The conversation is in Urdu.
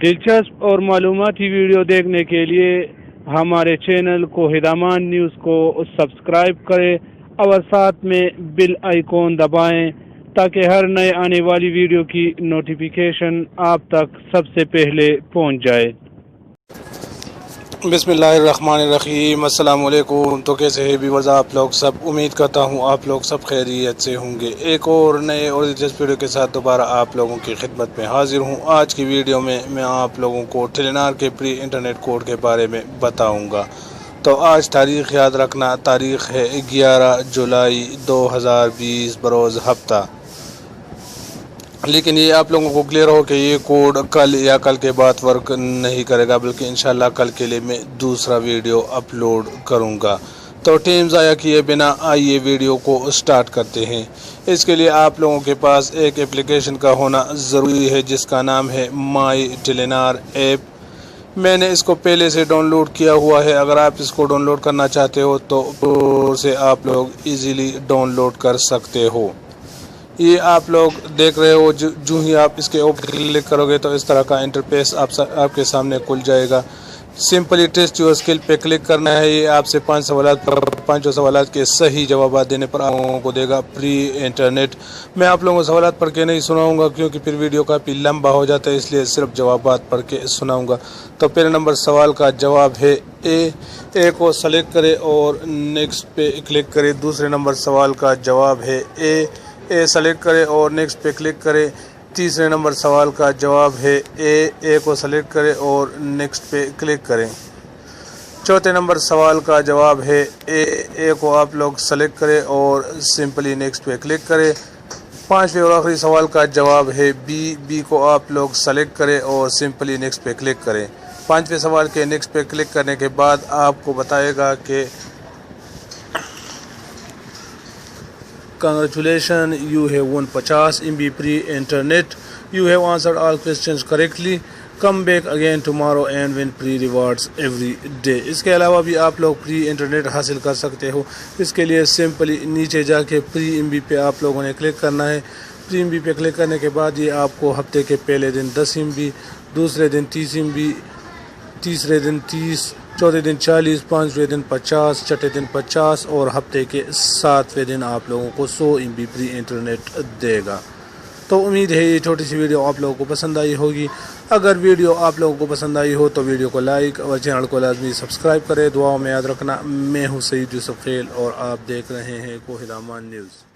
دلچسپ اور معلوماتی ویڈیو دیکھنے کے لیے ہمارے چینل کو ہدامان نیوز کو سبسکرائب کریں اور ساتھ میں بیل آئیکن دبائیں تاکہ ہر نئے آنے والی ویڈیو کی نوٹیفیکیشن آپ تک سب سے پہلے پہنچ جائے۔ بسم اللہ الرحمن الرحیم۔ السلام علیکم۔ تو کیسے ہیں ویورز آپ لوگ سب؟ امید کرتا ہوں آپ لوگ سب خیریت سے ہوں گے۔ ایک اور نئے اور دلچسپ ویڈیو کے ساتھ دوبارہ آپ لوگوں کی خدمت میں حاضر ہوں۔ آج کی ویڈیو میں آپ لوگوں کو ٹیلینار کے پری انٹرنیٹ کوڈ کے بارے میں بتاؤں گا۔ تو آج تاریخ یاد رکھنا، تاریخ ہے 11 جولائی 2020 بروز ہفتہ۔ لیکن یہ آپ لوگوں کو کلیئر ہو کہ یہ کوڈ کل یا کل کے بعد ورک نہیں کرے گا، بلکہ انشاءاللہ کل کے لیے میں دوسرا ویڈیو اپلوڈ کروں گا۔ تو ٹائم ضائع کیے بنا آئیے ویڈیو کو سٹارٹ کرتے ہیں۔ اس کے لیے آپ لوگوں کے پاس ایک اپلیکیشن کا ہونا ضروری ہے جس کا نام ہے مائی ٹیلینار ایپ۔ میں نے اس کو پہلے سے ڈاؤن لوڈ کیا ہوا ہے۔ اگر آپ اس کو ڈاؤن لوڈ کرنا چاہتے ہو تو اسے آپ لوگ ایزیلی ڈاؤن لوڈ کر سکتے ہو۔ یہ آپ لوگ دیکھ رہے ہو، جو ہی آپ اس کے اوپر کلک کرو گے تو اس طرح کا انٹرفیس آپ کے سامنے کھل جائے گا۔ سمپلی ٹیسٹ یور اسکل پہ کلک کرنا ہے۔ یہ آپ سے 5 سوالات پر 5 سوالات کے صحیح جوابات دینے پر آپ لوگوں کو دے گا پری انٹرنیٹ۔ میں آپ لوگوں کو سوالات پڑھ کے نہیں سناؤں گا کیونکہ پھر ویڈیو کافی لمبا ہو جاتا ہے، اس لیے صرف جوابات پڑھ کے سناؤں گا۔ تو پہلے نمبر سوال کا جواب ہے اے کو سلیکٹ کرے اور نیکسٹ پہ کلک کرے۔ دوسرے نمبر سوال کا جواب ہے اے سلیکٹ کرے اور نیکسٹ پہ کلک کرے۔ تیسرے نمبر سوال کا جواب ہے اے کو سلیکٹ کرے اور نیکسٹ پہ کلک کریں۔ چوتھے نمبر سوال کا جواب ہے اے کو آپ لوگ سلیکٹ کرے اور سمپلی نیکسٹ پہ کلک کرے۔ پانچویں اور آخری سوال کا جواب ہے بی کو آپ لوگ سلیکٹ کرے اور سمپلی نیکسٹ پہ کلک کریں۔ پانچویں سوال کے نیکسٹ پہ کلک کرنے کے بعد آپ کو بتائے گا کہ Congratulations, you have won 50 MB free internet. You have answered all questions correctly. Come back again tomorrow and win free rewards every day. اس کے علاوہ بھی آپ لوگ فری انٹرنیٹ حاصل کر سکتے ہو۔ اس کے لیے سمپلی نیچے جا کے فری MB پہ آپ لوگوں نے کلک کرنا ہے۔ فری MB پہ کلک کرنے کے بعد یہ آپ کو ہفتے کے پہلے دن 10 MB، دوسرے دن 30 MB، تیسرے دن 30، چوتھے دن 40، پانچویں دن 50، چھٹے دن 50 اور ہفتے کے 7ویں دن آپ لوگوں کو 100 MB فری انٹرنیٹ دے گا۔ تو امید ہے یہ چھوٹی سی ویڈیو آپ لوگوں کو پسند آئی ہوگی۔ اگر ویڈیو آپ لوگوں کو پسند آئی ہو تو ویڈیو کو لائک اور چینل کو لازمی سبسکرائب کریں۔ دعاؤں میں یاد رکھنا، میں ہوں سعید یوسف خیل اور آپ دیکھ رہے ہیں کوہ دامان نیوز۔